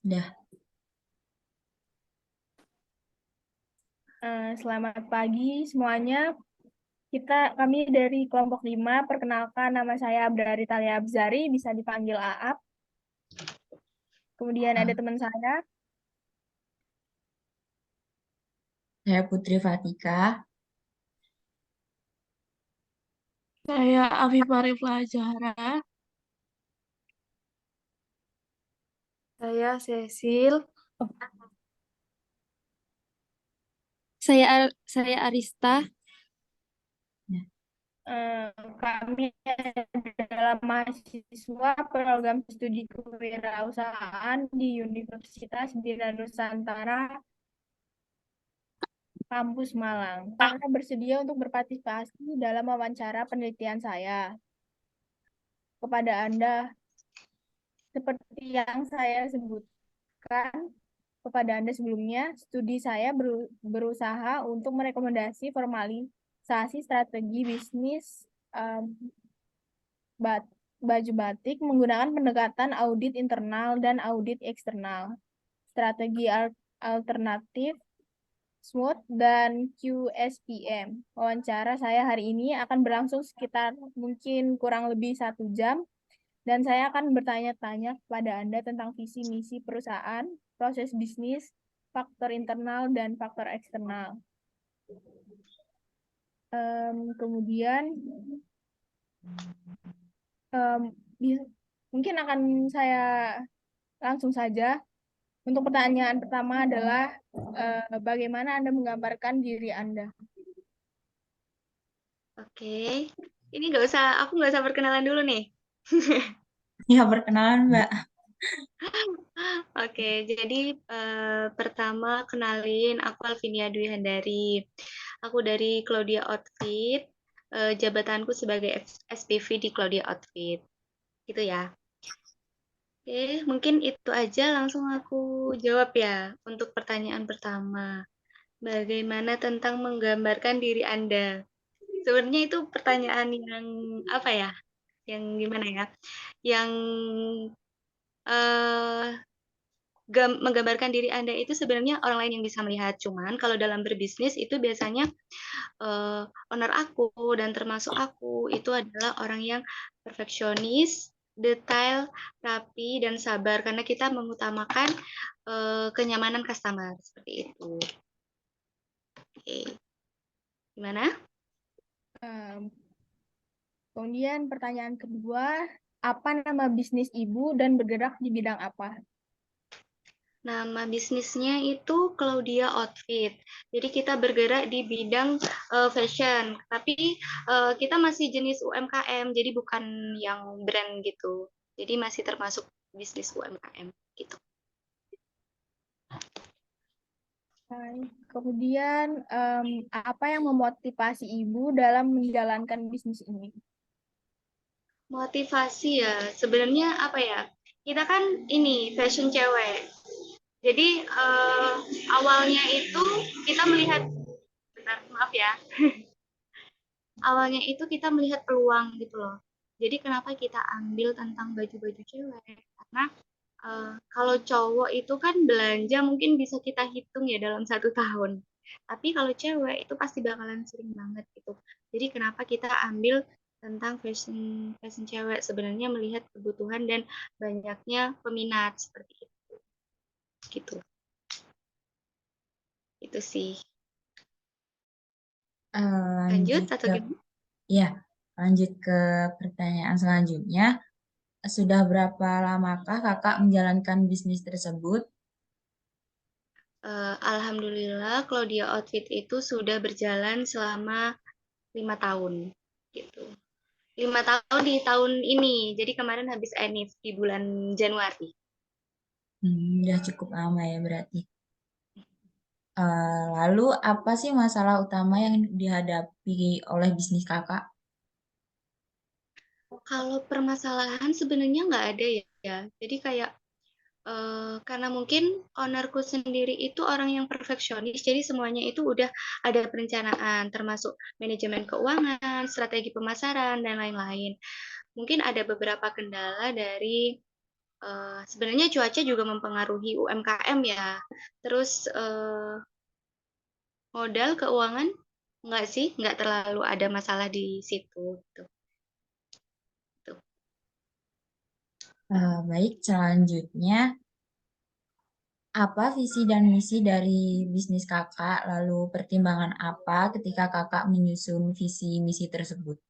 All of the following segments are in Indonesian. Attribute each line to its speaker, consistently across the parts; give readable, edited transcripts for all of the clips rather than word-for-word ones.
Speaker 1: Udah.
Speaker 2: Selamat pagi semuanya. Kami dari kelompok 5. Perkenalkan, nama saya Abdari Talia Abzari, bisa dipanggil Aap. Kemudian ada
Speaker 1: Ah,
Speaker 2: teman saya.
Speaker 1: saya Putri Fatika.
Speaker 3: Saya Afifah Rifla Zahra.
Speaker 4: Saya Cecil.
Speaker 5: Saya Arista.
Speaker 1: Ya.
Speaker 2: Kami adalah mahasiswa program studi kewirausahaan di Universitas Dira Nusantara, Kampus Malang. Karena bersedia untuk berpartisipasi dalam wawancara penelitian saya. Kepada Anda, seperti yang saya sebutkan kepada Anda sebelumnya, studi saya berusaha untuk merekomendasi formalisasi strategi bisnis baju batik menggunakan pendekatan audit internal dan audit eksternal, strategi alternatif, SWOT, dan QSPM. Wawancara saya hari ini akan berlangsung sekitar mungkin kurang lebih 1 jam, dan saya akan bertanya-tanya kepada Anda tentang visi misi perusahaan, proses bisnis, faktor internal, dan faktor eksternal. Kemudian, mungkin akan saya langsung saja. Untuk pertanyaan pertama adalah, bagaimana Anda menggambarkan diri Anda?
Speaker 4: Oke, ini aku nggak usah perkenalan dulu nih.
Speaker 1: Ya, perkenalan, Mbak.
Speaker 4: Oke, jadi pertama kenalin, aku Alvinia Dwi Handari. Aku dari Claudia Outfit, jabatanku sebagai SPV di Claudia Outfit. Gitu ya. Oke, mungkin itu aja langsung aku jawab ya untuk pertanyaan pertama. Bagaimana tentang menggambarkan diri Anda? Sebenarnya itu pertanyaan yang apa ya? Yang gimana ya? Yang eh, menggambarkan diri Anda itu sebenarnya orang lain yang bisa melihat. Cuman kalau dalam berbisnis itu biasanya owner aku dan termasuk aku itu adalah orang yang perfeksionis, detail, rapi, dan sabar karena kita mengutamakan kenyamanan customer seperti itu. Oke. Gimana?
Speaker 2: Kemudian pertanyaan kedua, apa nama bisnis Ibu dan bergerak di bidang apa?
Speaker 4: Nama bisnisnya itu Claudia Outfit. Jadi kita bergerak di bidang fashion, tapi kita masih jenis UMKM, jadi bukan yang brand gitu. Jadi masih termasuk bisnis UMKM gitu.
Speaker 2: Kemudian, apa yang memotivasi Ibu dalam menjalankan bisnis ini?
Speaker 4: Motivasi ya, sebenarnya apa ya? Kita kan ini fashion cewek. Jadi awalnya itu kita melihat, bentar, maaf ya. Awalnya itu kita melihat peluang gitu loh. Jadi kenapa kita ambil tentang baju-baju cewek? Karena kalau cowok itu kan belanja mungkin bisa kita hitung ya dalam 1 tahun. Tapi kalau cewek itu pasti bakalan sering banget gitu. Jadi kenapa kita ambil tentang fashion fashion cewek sebenarnya melihat kebutuhan dan banyaknya peminat seperti itu. Gitu. Itu sih.
Speaker 1: Lanjut
Speaker 4: Lanjut atau
Speaker 1: ke,
Speaker 4: gimana?
Speaker 1: ya, lanjut ke pertanyaan selanjutnya. Sudah berapa lamakah kakak menjalankan bisnis tersebut?
Speaker 4: Alhamdulillah Claudia Outfit itu sudah berjalan selama 5 tahun gitu. 5 tahun di tahun ini, jadi kemarin habis ENIF di bulan Januari.
Speaker 1: Udah cukup lama ya berarti. Lalu apa sih masalah utama yang dihadapi oleh bisnis kakak?
Speaker 4: Kalau permasalahan sebenarnya nggak ada ya. Jadi kayak karena mungkin ownerku sendiri itu orang yang perfeksionis, jadi semuanya itu udah ada perencanaan, termasuk manajemen keuangan, strategi pemasaran, dan lain-lain. Mungkin ada beberapa kendala dari sebenarnya cuaca juga mempengaruhi UMKM ya. Terus modal keuangan enggak sih, enggak terlalu ada masalah di situ gitu. Tuh.
Speaker 1: Baik, selanjutnya apa visi dan misi dari bisnis kakak? Lalu pertimbangan apa ketika kakak menyusun visi misi tersebut?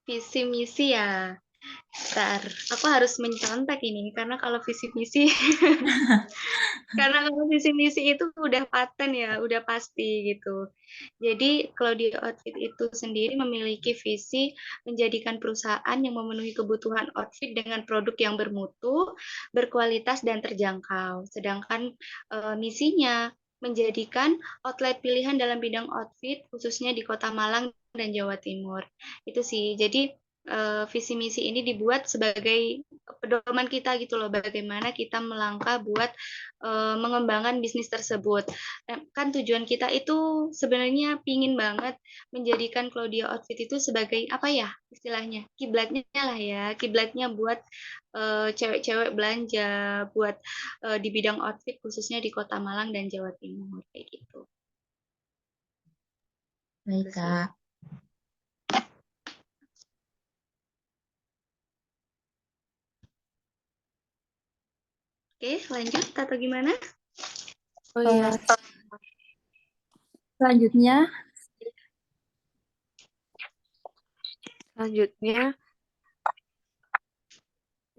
Speaker 4: Visi misi ya. Bentar, aku harus mencontek ini karena kalau visi misi karena kalau visi misi itu udah paten ya, udah pasti gitu. Jadi Claudia Outfit itu sendiri memiliki visi menjadikan perusahaan yang memenuhi kebutuhan outfit dengan produk yang bermutu, berkualitas dan terjangkau. Sedangkan misinya menjadikan outlet pilihan dalam bidang outfit khususnya di Kota Malang dan Jawa Timur. Itu sih. Jadi visi misi ini dibuat sebagai pedoman kita gitu loh, bagaimana kita melangkah buat mengembangkan bisnis tersebut. Kan tujuan kita itu sebenarnya pingin banget menjadikan Claudia Outfit itu sebagai apa ya istilahnya, kiblatnya lah ya, kiblatnya buat cewek-cewek belanja, buat di bidang outfit khususnya di Kota Malang dan Jawa Timur kayak gitu.
Speaker 1: Baik,
Speaker 4: Itu sih.
Speaker 1: Kak.
Speaker 4: Oke, lanjut atau gimana?
Speaker 5: Oh iya, selanjutnya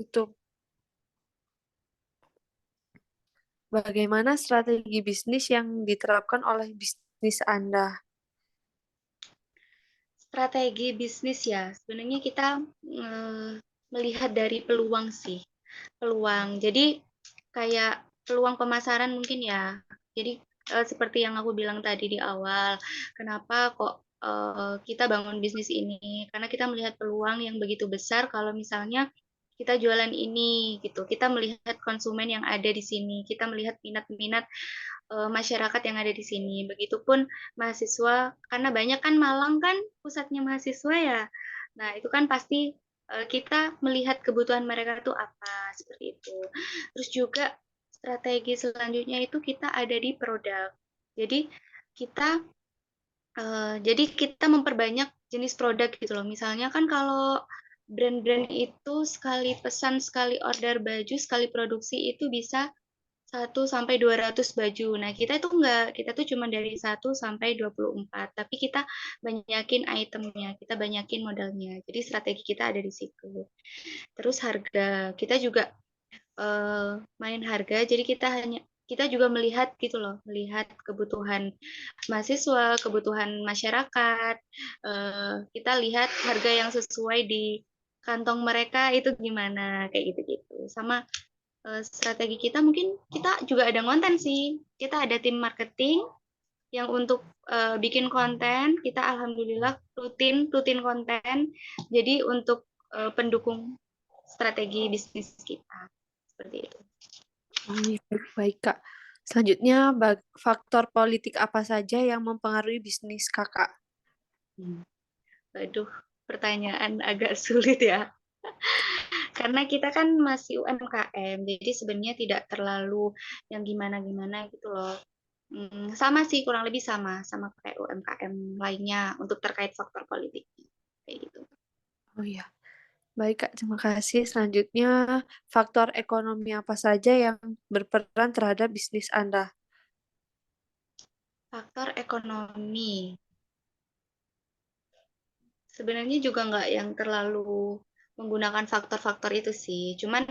Speaker 5: itu bagaimana strategi bisnis yang diterapkan oleh bisnis Anda?
Speaker 4: Strategi bisnis ya, sebenarnya kita melihat dari peluang sih. Peluang. Jadi kayak peluang pemasaran mungkin ya. Jadi seperti yang aku bilang tadi di awal, kenapa kok kita bangun bisnis ini? Karena kita melihat peluang yang begitu besar kalau misalnya kita jualan ini gitu. Kita melihat konsumen yang ada di sini, kita melihat minat-minat masyarakat yang ada di sini. Begitupun mahasiswa, karena banyak kan Malang kan pusatnya mahasiswa ya. Nah, itu kan pasti kita melihat kebutuhan mereka itu apa, seperti itu. Terus juga strategi selanjutnya itu kita ada di produk. Jadi kita memperbanyak jenis produk gitu loh. Misalnya kan kalau brand-brand itu sekali pesan, sekali order baju, sekali produksi itu bisa 1 sampai 200 baju. Nah, kita itu enggak, kita tuh cuma dari 1 sampai 24, tapi kita banyakin itemnya, kita banyakin modalnya. Jadi strategi kita ada di situ. Terus harga, kita juga main harga, jadi kita juga melihat gitu loh, melihat kebutuhan mahasiswa, kebutuhan masyarakat. Kita lihat harga yang sesuai di kantong mereka itu gimana, kayak gitu-gitu. Sama strategi kita mungkin kita juga ada konten sih. Kita ada tim marketing yang untuk bikin konten. Kita alhamdulillah rutin konten. Jadi untuk pendukung strategi bisnis kita seperti itu.
Speaker 5: Oh iya, baik Kak. Selanjutnya, faktor politik apa saja yang mempengaruhi bisnis Kakak?
Speaker 4: Waduh, pertanyaan agak sulit ya. Karena kita kan masih UMKM, jadi sebenarnya tidak terlalu yang gimana-gimana gitu loh. Sama sih, kurang lebih sama kayak UMKM lainnya untuk terkait faktor politik kayak gitu.
Speaker 5: Oh iya, baik Kak, terima kasih. Selanjutnya, faktor ekonomi apa saja yang berperan terhadap bisnis Anda?
Speaker 4: Faktor ekonomi sebenarnya juga nggak yang terlalu menggunakan faktor-faktor itu sih. Cuman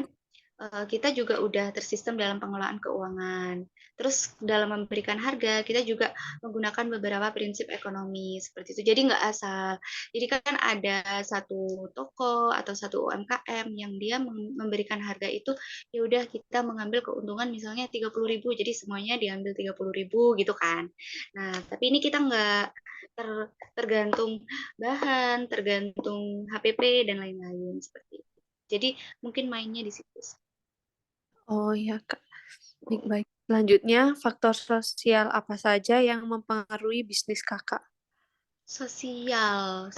Speaker 4: kita juga udah tersistem dalam pengelolaan keuangan. Terus dalam memberikan harga, kita juga menggunakan beberapa prinsip ekonomi seperti itu. Jadi nggak asal. Jadi kan ada satu toko atau satu UMKM yang dia memberikan harga itu, ya udah kita mengambil keuntungan misalnya 30.000, jadi semuanya diambil 30.000 gitu kan. Nah, tapi ini kita nggak tergantung bahan, tergantung HPP dan lain-lain seperti itu. Jadi mungkin mainnya di situ.
Speaker 5: Oh iya Kak, baik. Selanjutnya, faktor sosial apa saja yang mempengaruhi bisnis Kakak?
Speaker 4: Sosial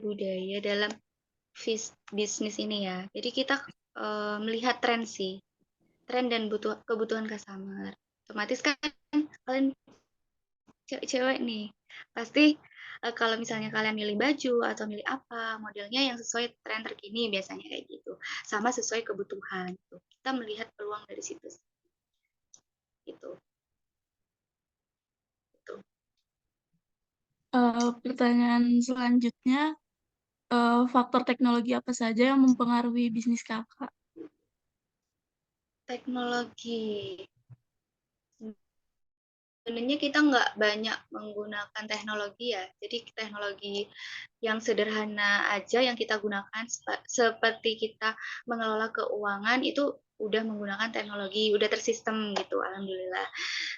Speaker 4: budaya dalam bisnis ini ya. Jadi kita melihat tren sih, tren dan kebutuhan customer. Otomatis kan kalian cewek-cewek nih, pasti kalau misalnya kalian milih baju atau milih apa, modelnya yang sesuai tren terkini biasanya kayak gitu, sama sesuai kebutuhan. Gitu. Kita melihat peluang dari situ, gitu. Gitu.
Speaker 3: Pertanyaan selanjutnya, faktor teknologi apa saja yang mempengaruhi bisnis kakak?
Speaker 4: Teknologi. Sebenarnya kita nggak banyak menggunakan teknologi ya. Jadi teknologi yang sederhana aja yang kita gunakan seperti kita mengelola keuangan itu udah menggunakan teknologi, udah tersistem gitu, alhamdulillah.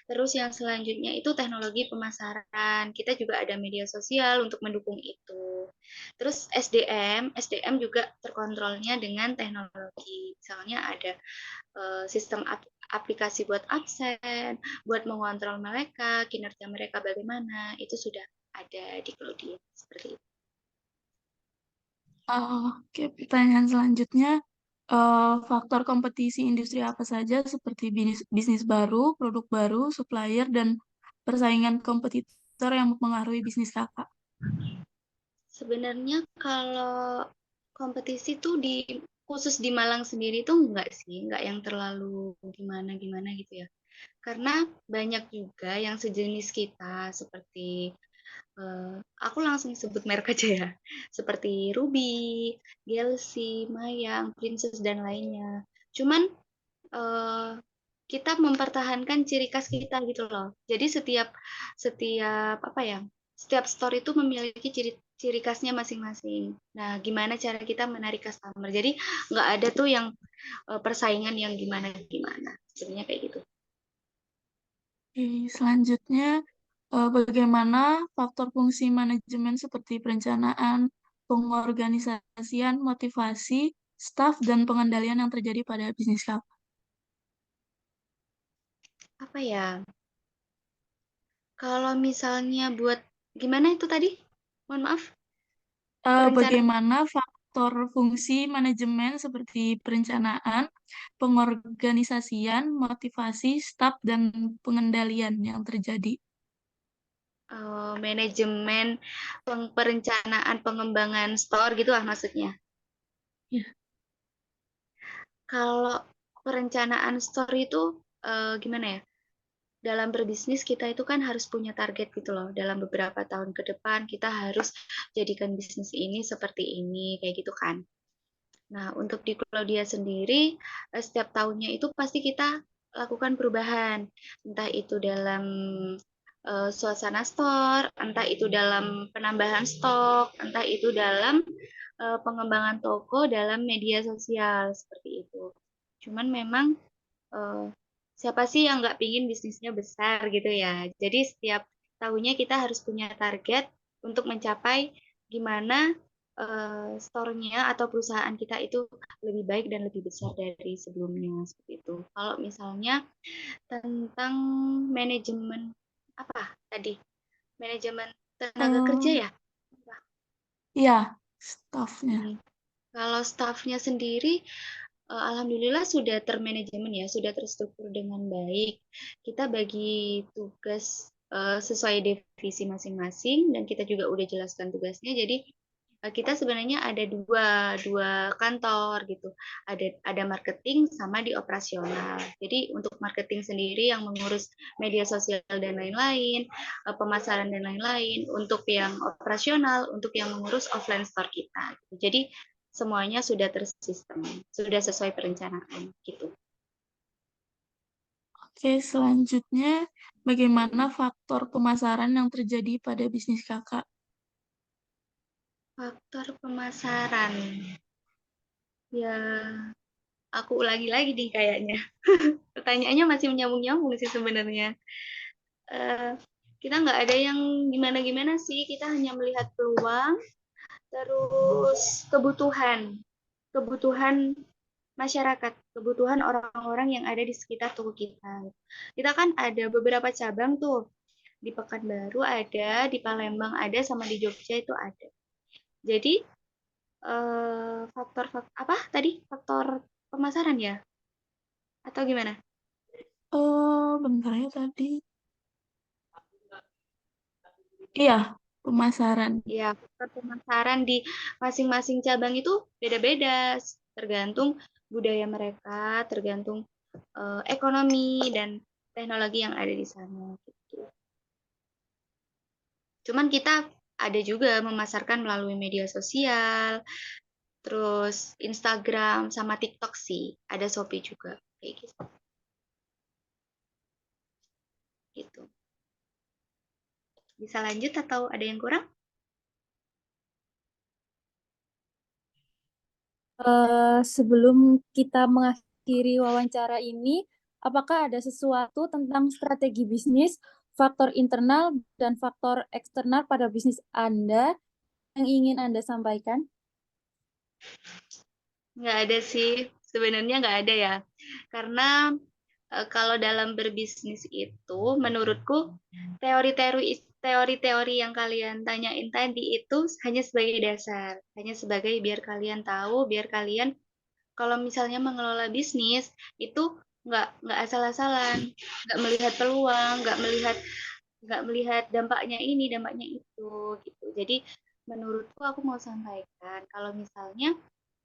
Speaker 4: Terus yang selanjutnya itu teknologi pemasaran. Kita juga ada media sosial untuk mendukung itu. Terus SDM juga terkontrolnya dengan teknologi. Misalnya ada sistem aplikasi buat absen, buat mengontrol mereka, kinerja mereka bagaimana, itu sudah ada di Cloudia seperti itu.
Speaker 3: Oke, pertanyaan selanjutnya, faktor kompetisi industri apa saja seperti bisnis baru, produk baru, supplier, dan persaingan kompetitor yang mempengaruhi bisnis kakak?
Speaker 4: Sebenarnya kalau kompetisi tuh khusus di Malang sendiri tuh enggak sih, enggak yang terlalu gimana-gimana gitu ya. Karena banyak juga yang sejenis kita seperti aku langsung sebut merek aja ya, seperti Ruby, Gelsey, Mayang, Princess dan lainnya. Cuman kita mempertahankan ciri khas kita gitu loh. Jadi setiap setiap apa ya? Setiap store itu memiliki ciri khasnya masing-masing. Nah, gimana cara kita menarik customer? Jadi nggak ada tuh yang persaingan yang gimana-gimana. Sebenarnya kayak gitu.
Speaker 3: Oke, selanjutnya, bagaimana faktor fungsi manajemen seperti perencanaan, pengorganisasian, motivasi, staf, dan pengendalian yang terjadi pada bisnis kakak?
Speaker 4: Apa ya? Kalau misalnya buat gimana itu tadi? Mohon maaf. Perencanaan.
Speaker 3: Bagaimana faktor fungsi manajemen seperti perencanaan, pengorganisasian, motivasi, staf, dan pengendalian yang terjadi?
Speaker 4: Manajemen perencanaan pengembangan store gitu lah maksudnya.
Speaker 3: Ya.
Speaker 4: Kalau perencanaan store itu gimana ya? Dalam berbisnis kita itu kan harus punya target gitu loh. Dalam beberapa tahun ke depan kita harus jadikan bisnis ini seperti ini kayak gitu kan. Nah, untuk di Claudia sendiri setiap tahunnya itu pasti kita lakukan perubahan. Entah itu dalam suasana store, entah itu dalam penambahan stok, entah itu dalam pengembangan toko dalam media sosial seperti itu. Cuman memang siapa sih yang nggak pingin bisnisnya besar gitu ya. Jadi setiap tahunnya kita harus punya target untuk mencapai gimana store-nya atau perusahaan kita itu lebih baik dan lebih besar dari sebelumnya seperti itu. Kalau misalnya tentang manajemen apa tadi? Manajemen tenaga kerja
Speaker 3: Eh,
Speaker 4: ya?
Speaker 3: ya, stafnya.
Speaker 4: Kalau staffnya sendiri, alhamdulillah sudah termanajemen ya, sudah terstruktur dengan baik. Kita bagi tugas sesuai divisi masing-masing dan kita juga udah jelaskan tugasnya. Jadi kita sebenarnya ada dua kantor gitu. Ada marketing sama di operasional. Jadi untuk marketing sendiri yang mengurus media sosial dan lain-lain, pemasaran dan lain-lain. Untuk yang operasional, untuk yang mengurus offline store kita. Jadi semuanya sudah tersistem, sudah sesuai perencanaan gitu.
Speaker 3: Oke, selanjutnya, bagaimana faktor pemasaran yang terjadi pada bisnis kakak?
Speaker 4: Faktor pemasaran. Ya, aku ulangi lagi nih kayaknya. Pertanyaannya masih menyambung-nyambung sih sebenarnya. Kita nggak ada yang gimana-gimana sih, kita hanya melihat peluang, terus kebutuhan masyarakat, kebutuhan orang-orang yang ada di sekitar toko kita. Kita kan ada beberapa cabang tuh, di Pekanbaru ada, di Palembang ada, sama di Jogja itu ada. Jadi faktor apa tadi? Faktor pemasaran ya? Atau gimana?
Speaker 3: Bentar ya tadi. Iya, pemasaran.
Speaker 4: Ya, faktor pemasaran di masing-masing cabang itu beda-beda, tergantung budaya mereka, tergantung ekonomi dan teknologi yang ada di sana. Gitu. Cuman kita ada juga memasarkan melalui media sosial, terus Instagram sama TikTok sih, ada Shopee juga kayak gitu. Gitu. Bisa lanjut atau ada yang kurang?
Speaker 6: Sebelum kita mengakhiri wawancara ini, apakah ada sesuatu tentang strategi bisnis, faktor internal, dan faktor eksternal pada bisnis Anda yang ingin Anda sampaikan?
Speaker 4: Nggak ada sih, sebenarnya nggak ada ya. Karena kalau dalam berbisnis itu, menurutku teori-teori yang kalian tanyain tadi itu hanya sebagai dasar, hanya sebagai biar kalian tahu, biar kalian kalau misalnya mengelola bisnis itu nggak asal-asalan, nggak melihat peluang, nggak melihat dampaknya ini, dampaknya itu, gitu. Jadi menurutku aku mau sampaikan kalau misalnya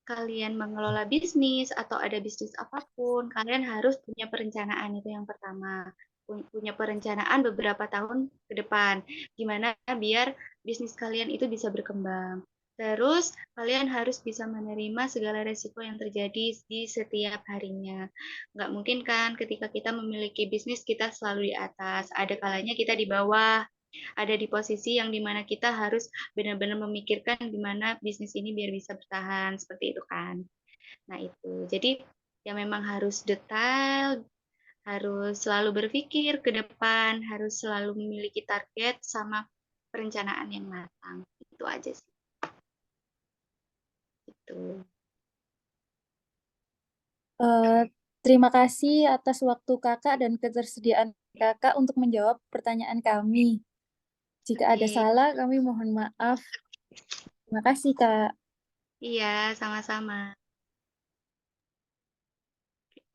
Speaker 4: kalian mengelola bisnis atau ada bisnis apapun, kalian harus punya perencanaan itu yang pertama. Punya perencanaan beberapa tahun ke depan. Gimana biar bisnis kalian itu bisa berkembang. Terus kalian harus bisa menerima segala resiko yang terjadi di setiap harinya. Nggak mungkin kan ketika kita memiliki bisnis kita selalu di atas. Ada kalanya kita di bawah, ada di posisi yang dimana kita harus benar-benar memikirkan gimana bisnis ini biar bisa bertahan seperti itu kan. Nah itu, jadi ya memang harus detail, harus selalu berpikir ke depan, harus selalu memiliki target sama perencanaan yang matang. Itu aja sih. Itu.
Speaker 6: Terima kasih atas waktu kakak dan ketersediaan kakak untuk menjawab pertanyaan kami. Jika ada
Speaker 4: Oke.
Speaker 6: salah, kami mohon maaf. Terima kasih, Kak.
Speaker 4: Iya, sama-sama.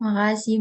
Speaker 1: Makasih